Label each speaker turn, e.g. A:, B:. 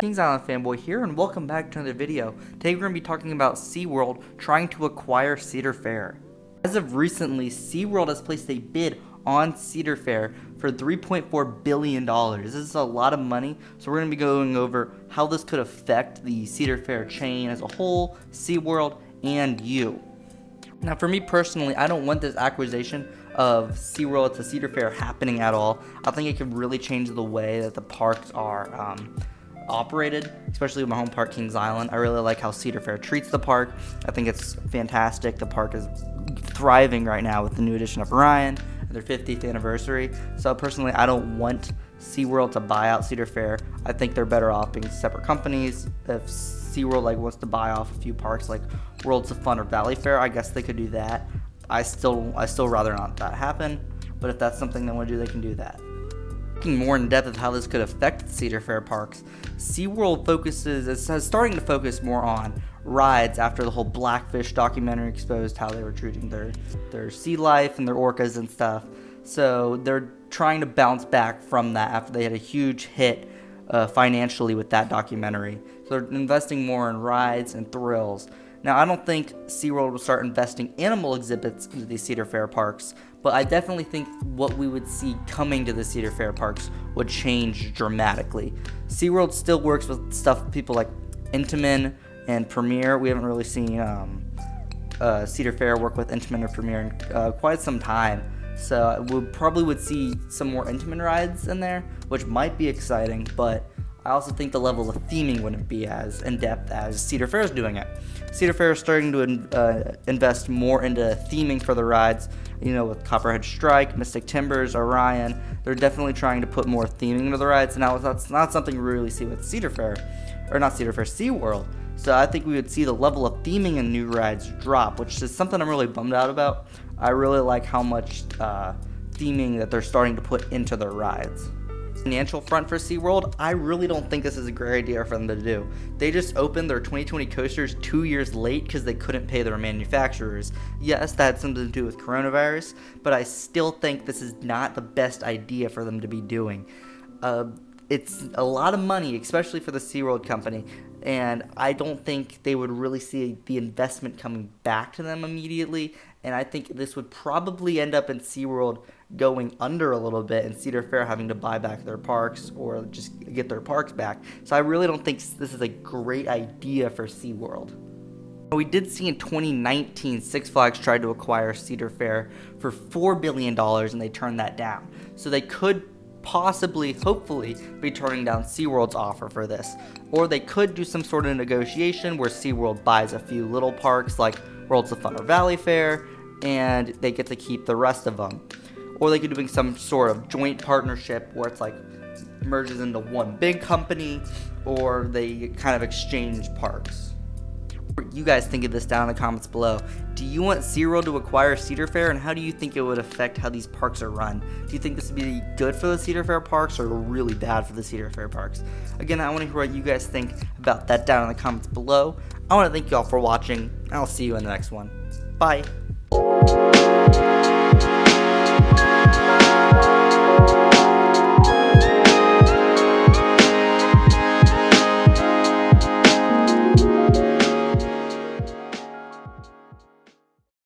A: Kings Island fanboy here, and welcome back to another video. Today we're going to be talking about Seaworld trying to acquire Cedar Fair. As of recently, Seaworld has placed a bid on Cedar Fair for $3.4 billion. This is a lot of money, so we're going to be going over how this could affect the Cedar Fair chain as a whole, Seaworld, and you. Now for me personally, I don't want this acquisition of Seaworld to Cedar Fair happening at all. I think it could really change the way that the parks are operated, especially with my home park, Kings Island. I really like how Cedar Fair treats the park. I think it's fantastic. The park is thriving right now with the new addition of Ryan and their 50th anniversary. So personally, I don't want Seaworld to buy out Cedar Fair. I think they're better off being separate companies. If Seaworld wants to buy off a few parks like Worlds of Fun or Valley Fair, I guess they could do that. I still rather not that happen, but if that's something they want to do, they can do that. Looking more in depth of how this could affect the Cedar Fair parks, Seaworld is starting to focus more on rides after the whole Blackfish documentary exposed how they were treating their sea life and their orcas and stuff. So they're trying to bounce back from that after they had a huge hit financially with that documentary. So they're investing more in rides and thrills. Now, I don't think Seaworld will start investing animal exhibits into these Cedar Fair parks, but I definitely think what we would see coming to the Cedar Fair parks would change dramatically. Seaworld still works with stuff people like Intamin and Premier. We haven't really seen Cedar Fair work with Intamin or Premier in quite some time. So we probably would see some more Intamin rides in there, which might be exciting, but I also think the level of theming wouldn't be as in-depth as Cedar Fair is doing it. Cedar Fair is starting to invest more into theming for the rides, with Copperhead Strike, Mystic Timbers, Orion. They're definitely trying to put more theming into the rides, and now that's not something we really see with SeaWorld. So I think we would see the level of theming in new rides drop, which is something I'm really bummed out about. I really like how much theming that they're starting to put into their rides. Financial front for Seaworld, I really don't think this is a great idea for them to do. They just opened their 2020 coasters 2 years late because they couldn't pay their manufacturers. Yes, that had something to do with coronavirus, but I still think this is not the best idea for them to be doing. It's a lot of money, especially for the Seaworld company, and I don't think they would really see the investment coming back to them immediately, and I think this would probably end up in Seaworld going under a little bit and Cedar Fair having to buy back their parks or just get their parks back. So I really don't think this is a great idea for Seaworld. We did see in 2019 Six Flags tried to acquire Cedar Fair for $4 billion and they turned that down. So they could possibly, hopefully, be turning down Seaworld's offer for this. Or they could do some sort of negotiation where Seaworld buys a few little parks like Worlds of Fun or Valley Fair and they get to keep the rest of them. Or they could do some sort of joint partnership where it's like merges into one big company, or they kind of exchange parks. What do you guys think of this down in the comments below? Do you want Seaworld to acquire Cedar Fair, and how do you think it would affect how these parks are run? Do you think this would be good for the Cedar Fair parks or really bad for the Cedar Fair parks? Again, I want to hear what you guys think about that down in the comments below. I want to thank you all for watching, and I'll see you in the next one. Bye!